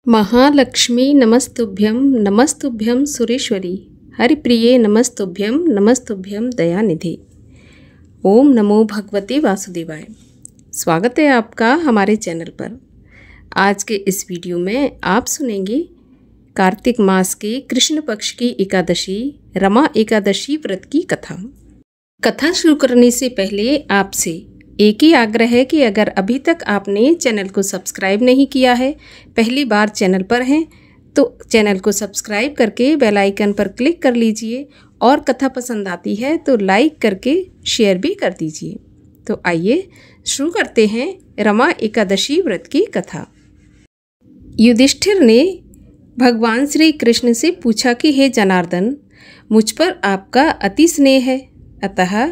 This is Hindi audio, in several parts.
महालक्ष्मी नमस्तुभ्यं सुरेश्वरी हरिप्रिये नमस्तुभ्यं दयानिधि। ओम नमो भगवते वासुदेवाय। स्वागत है आपका हमारे चैनल पर। आज के इस वीडियो में आप सुनेंगे कार्तिक मास के कृष्ण पक्ष की एकादशी रमा एकादशी व्रत की कथा। कथा शुरू करने से पहले आपसे एक ही आग्रह है कि अगर अभी तक आपने चैनल को सब्सक्राइब नहीं किया है, पहली बार चैनल पर हैं, तो चैनल को सब्सक्राइब करके बेल आइकन पर क्लिक कर लीजिए और कथा पसंद आती है तो लाइक करके शेयर भी कर दीजिए। तो आइए शुरू करते हैं रमा एकादशी व्रत की कथा। युधिष्ठिर ने भगवान श्री कृष्ण से पूछा कि हे जनार्दन, मुझ पर आपका अति स्नेह है, अतः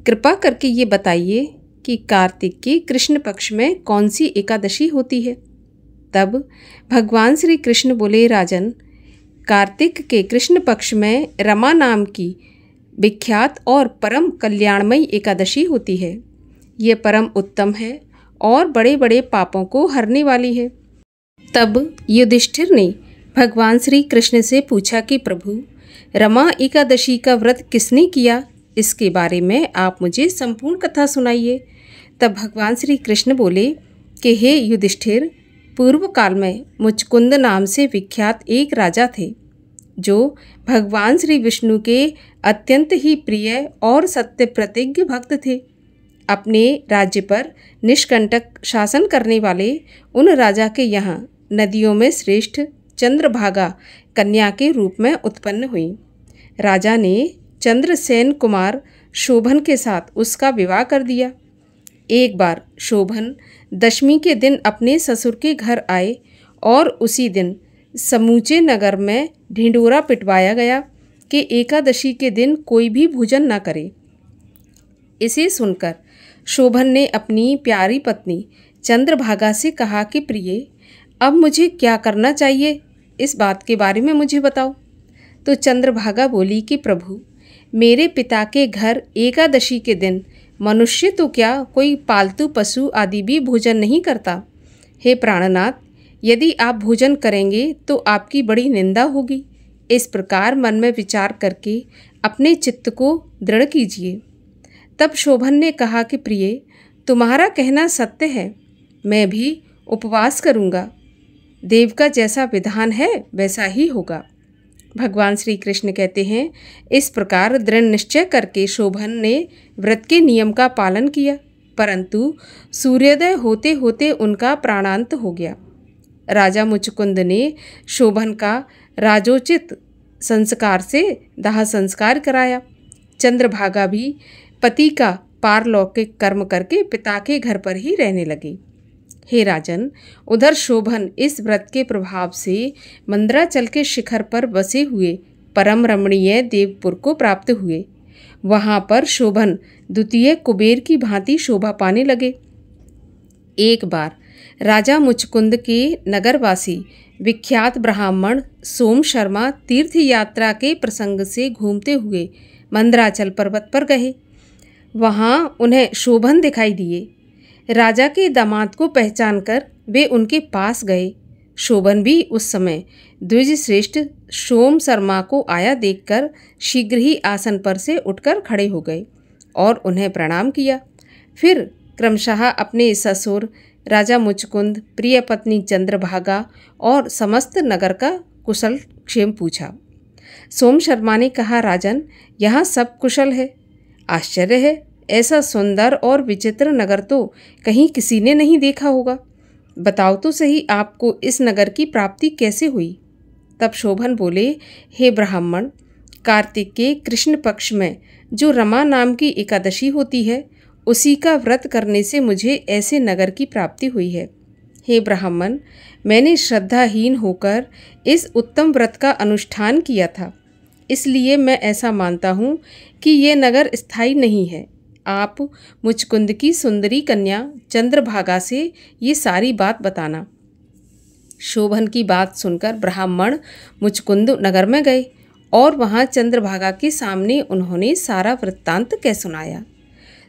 कृपा करके ये बताइए कि कार्तिक की कृष्ण पक्ष में कौन सी एकादशी होती है। तब भगवान श्री कृष्ण बोले, राजन, कार्तिक के कृष्ण पक्ष में रमा नाम की विख्यात और परम कल्याणमयी एकादशी होती है। ये परम उत्तम है और बड़े बड़े पापों को हरने वाली है। तब युधिष्ठिर ने भगवान श्री कृष्ण से पूछा कि प्रभु, रमा एकादशी का व्रत किसने किया, इसके बारे में आप मुझे संपूर्ण कथा सुनाइए। तब भगवान श्री कृष्ण बोले कि हे युधिष्ठिर, पूर्व काल में मुचकुंद नाम से विख्यात एक राजा थे, जो भगवान श्री विष्णु के अत्यंत ही प्रिय और सत्य प्रतिज्ञ भक्त थे। अपने राज्य पर निष्कंटक शासन करने वाले उन राजा के यहाँ नदियों में श्रेष्ठ चंद्रभागा कन्या के रूप में उत्पन्न हुई। राजा ने चंद्रसेन कुमार शोभन के साथ उसका विवाह कर दिया। एक बार शोभन दशमी के दिन अपने ससुर के घर आए और उसी दिन समूचे नगर में ढिंढोरा पिटवाया गया कि एकादशी के दिन कोई भी भोजन न करे। इसे सुनकर शोभन ने अपनी प्यारी पत्नी चंद्रभागा से कहा कि प्रिय, अब मुझे क्या करना चाहिए, इस बात के बारे में मुझे बताओ। तो चंद्रभागा बोली कि प्रभु, मेरे पिता के घर एकादशी के दिन मनुष्य तो क्या, कोई पालतू पशु आदि भी भोजन नहीं करता। हे प्राणनाथ, यदि आप भोजन करेंगे तो आपकी बड़ी निंदा होगी। इस प्रकार मन में विचार करके अपने चित्त को दृढ़ कीजिए। तब शोभन ने कहा कि प्रिय, तुम्हारा कहना सत्य है, मैं भी उपवास करूँगा। देव का जैसा विधान है वैसा ही होगा। भगवान श्री कृष्ण कहते हैं, इस प्रकार दृढ़ निश्चय करके शोभन ने व्रत के नियम का पालन किया, परंतु सूर्योदय होते होते उनका प्राणांत हो गया। राजा मुचकुंद ने शोभन का राजोचित संस्कार से दाह संस्कार कराया। चंद्रभागा भी पति का पारलौकिक कर्म करके पिता के घर पर ही रहने लगे। हे राजन, उधर शोभन इस व्रत के प्रभाव से मंदराचल के शिखर पर बसे हुए परम रमणीय देवपुर को प्राप्त हुए। वहाँ पर शोभन द्वितीय कुबेर की भांति शोभा पाने लगे। एक बार राजा मुचकुंद के नगरवासी विख्यात ब्राह्मण सोम शर्मा तीर्थ यात्रा के प्रसंग से घूमते हुए मंदराचल पर्वत पर गए। वहाँ उन्हें शोभन दिखाई दिए। राजा के दामाद को पहचानकर वे उनके पास गए। शोभन भी उस समय द्विज श्रेष्ठ सोम शर्मा को आया देखकर शीघ्र ही आसन पर से उठकर खड़े हो गए और उन्हें प्रणाम किया। फिर क्रमशः अपने ससुर राजा मुचकुंद, प्रिय पत्नी चंद्रभागा और समस्त नगर का कुशल क्षेम पूछा। सोम शर्मा ने कहा, राजन, यहाँ सब कुशल है। आश्चर्य है, ऐसा सुंदर और विचित्र नगर तो कहीं किसी ने नहीं देखा होगा। बताओ तो सही, आपको इस नगर की प्राप्ति कैसे हुई। तब शोभन बोले, हे ब्राह्मण, कार्तिक के कृष्ण पक्ष में जो रमा नाम की एकादशी होती है, उसी का व्रत करने से मुझे ऐसे नगर की प्राप्ति हुई है। हे ब्राह्मण, मैंने श्रद्धाहीन होकर इस उत्तम व्रत का अनुष्ठान किया था, इसलिए मैं ऐसा मानता हूँ कि ये नगर स्थायी नहीं है। आप मुचकुंद की सुंदरी कन्या चंद्रभागा से ये सारी बात बताना। शोभन की बात सुनकर ब्राह्मण मुचकुंद नगर में गए और वहाँ चंद्रभागा के सामने उन्होंने सारा वृत्तांत कह सुनाया।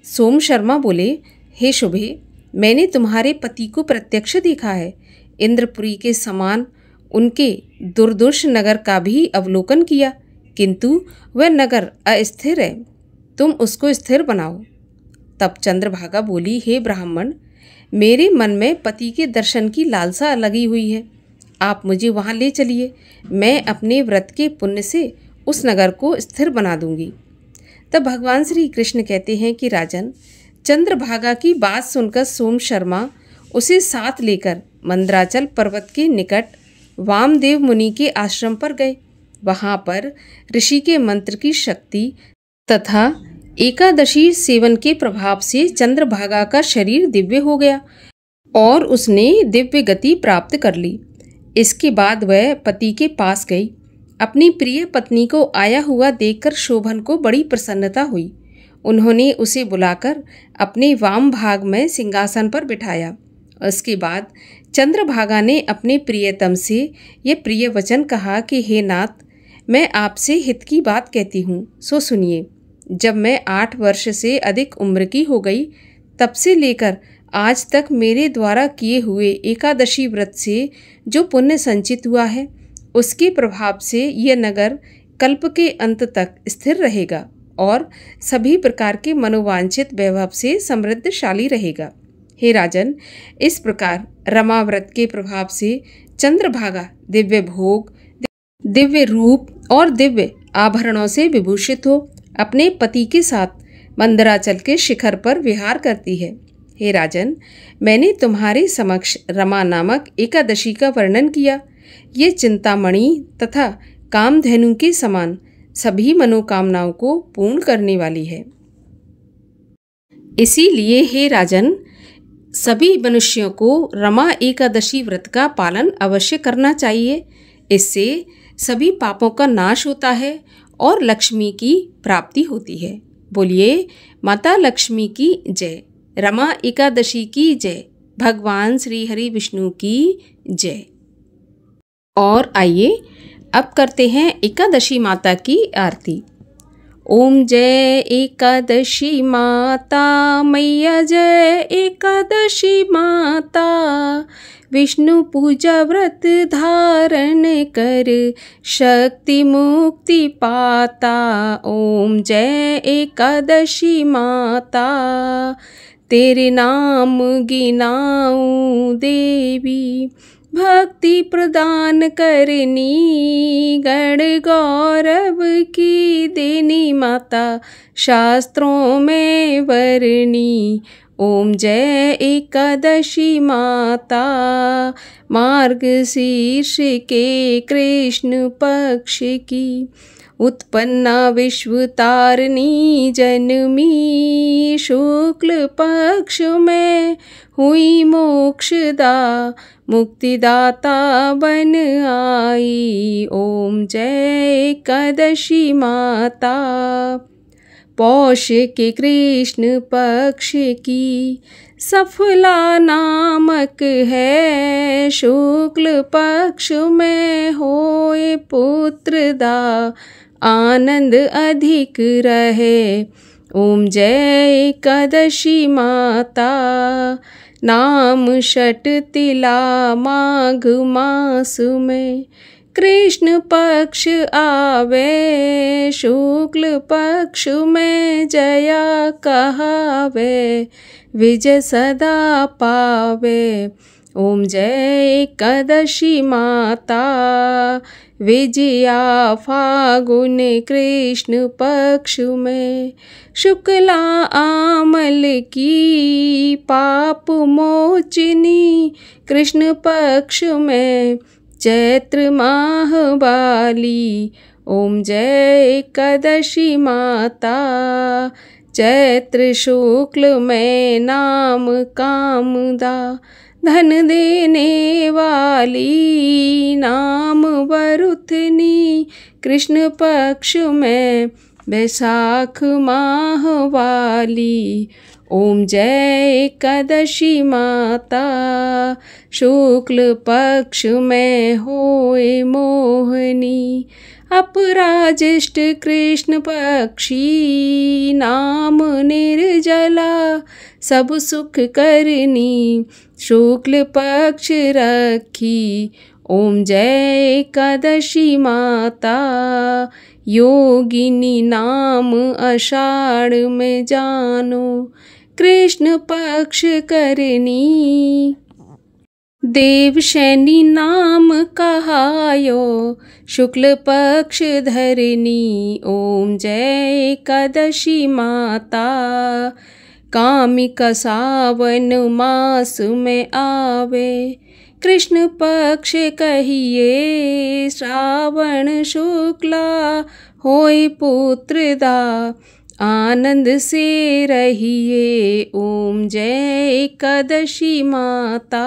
सोम शर्मा बोले, हे शुभे, मैंने तुम्हारे पति को प्रत्यक्ष देखा है। इंद्रपुरी के समान उनके दुर्दुष नगर का भी अवलोकन किया, किंतु वह नगर अस्थिर है, तुम उसको स्थिर बनाओ। तब चंद्रभागा बोली, हे ब्राह्मण, मेरे मन में पति के दर्शन की लालसा लगी हुई है, आप मुझे वहाँ ले चलिए, मैं अपने व्रत के पुण्य से उस नगर को स्थिर बना दूंगी। तब भगवान श्री कृष्ण कहते हैं कि राजन, चंद्रभागा की बात सुनकर सोम शर्मा उसे साथ लेकर मंदराचल पर्वत के निकट वामदेव मुनि के आश्रम पर गए। वहाँ पर ऋषि के मंत्र की शक्ति तथा एकादशी सेवन के प्रभाव से चंद्रभागा का शरीर दिव्य हो गया और उसने दिव्य गति प्राप्त कर ली। इसके बाद वह पति के पास गई। अपनी प्रिय पत्नी को आया हुआ देखकर शोभन को बड़ी प्रसन्नता हुई। उन्होंने उसे बुलाकर अपने वाम भाग में सिंहासन पर बिठाया। उसके बाद चंद्रभागा ने अपने प्रियतम से ये प्रिय वचन कहा कि हे नाथ, मैं आपसे हित की बात कहती हूँ, सो सुनिए। जब मैं 8 वर्ष से अधिक उम्र की हो गई, तब से लेकर आज तक मेरे द्वारा किए हुए एकादशी व्रत से जो पुण्य संचित हुआ है, उसके प्रभाव से यह नगर कल्प के अंत तक स्थिर रहेगा और सभी प्रकार के मनोवांछित वैभव से समृद्धशाली रहेगा। हे राजन, इस प्रकार रमा व्रत के प्रभाव से चंद्रभागा दिव्य भोग, दिव्य रूप और दिव्य आभरणों से विभूषित हो अपने पति के साथ मंदराचल के शिखर पर विहार करती है। हे राजन, मैंने तुम्हारे समक्ष रमा नामक एकादशी का वर्णन किया। ये चिंतामणि तथा कामधेनु के समान सभी मनोकामनाओं को पूर्ण करने वाली है। इसीलिए हे राजन, सभी मनुष्यों को रमा एकादशी व्रत का पालन अवश्य करना चाहिए। इससे सभी पापों का नाश होता है और लक्ष्मी की प्राप्ति होती है। बोलिए माता लक्ष्मी की जय, रमा एकादशी की जय, भगवान श्री हरि विष्णु की जय। और आइए अब करते हैं एकादशी माता की आरती। ओम जय एकादशी माता मैया, जय एकादशी माता, विष्णु पूजा व्रत धारण कर शक्ति मुक्ति पाता। ओम जय एकादशी माता, तेरे नाम गिनाऊं देवी, भक्ति प्रदान करनी, गण गौरव की देनी माता, शास्त्रों में वर्णी। ओम जय एकादशी माता, मार्गशीर्ष के कृष्ण पक्ष की उत्पन्ना विश्व तारिणी जनमी, शुक्ल पक्ष में हुई मोक्षदा, मुक्तिदाता बन आई। ओम जय एकादशी माता, पौष के कृष्ण पक्ष की सफला नामक है, शुक्ल पक्ष में होए पुत्रदा, आनंद अधिक रहे। ओम जय एकादशी माता, नाम षट तिला माघ मास में कृष्ण पक्ष आवे, शुक्ल पक्ष में जया कहावे, विजय सदा पावे। ओम जय एकादशी माता, विजया फागुन कृष्ण पक्ष में, शुक्ला आमल की पाप मोचिनी, कृष्ण पक्ष में चैत्र माह वाली। ओम जय एकादशी माता, चैत्र शुक्ल में नाम कामदा, धन देने वाली, नाम वरुथनी, कृष्ण पक्ष में बैसाख माह वाली। ओम जय एकादशी माता, शुक्ल पक्ष में होए मोहनी, अपराजिष्ट कृष्ण पक्षी, नाम निर्जला सब सुख करनी, शुक्ल पक्ष रखी। ओम जय एकादशी माता, योगिनी नाम आषाढ़ में जानो, कृष्ण पक्ष करनी। देवशैनी नाम कहायो, शुक्ल पक्ष धरनी। ओम जय एकादशी माता, कामिका सावन मास में आवे, कृष्ण पक्ष कहिए, श्रावण शुक्ला होय पुत्रदा, आनंद से रहिए। ओम जय एकादशी माता,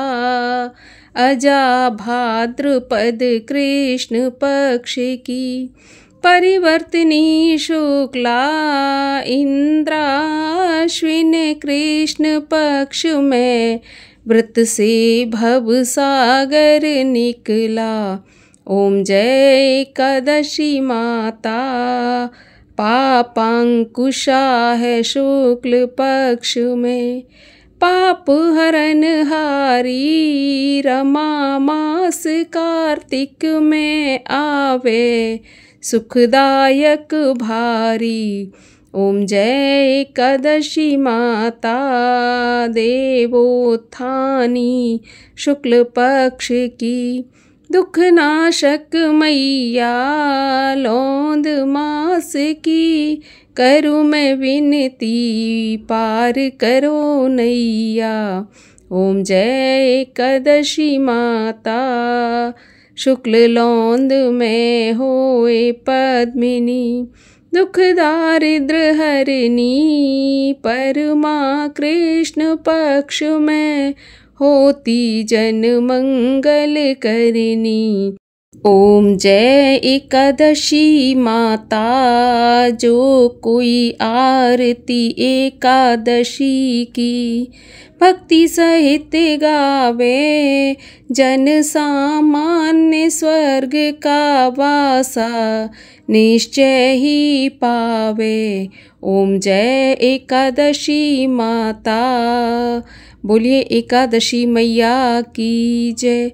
अजा भाद्रपद कृष्ण पक्ष की, परिवर्तनी शुक्ला इंद्राश्विन कृष्ण पक्ष में, व्रत से भव सागर निकला। ओम जय एकादशी माता, पापांकुशा है शुक्ल पक्ष में, पाप हरन हारी, रमा मास कार्तिक में आवे, सुखदायक भारी। ओम जय एकादशी माता, देवोत्थानी शुक्ल पक्ष की, दुख नाशक मैया लौंद मास की, करूँ मैं विनती पार करो नैया। ओम जय एकादशी माता, शुक्ल लौंद में होए पद्मिनी, दुख दारिद्र हरनी, परमा कृष्ण पक्ष में, होती जन मंगल करनी। ओम जय एकादशी माता, जो कोई आरती एकादशी की, भक्ति सहित गावे, जन सामान्य स्वर्ग का वासा निश्चय ही पावे। ओम जय एकादशी माता, बोलिए एकादशी मैया की जय।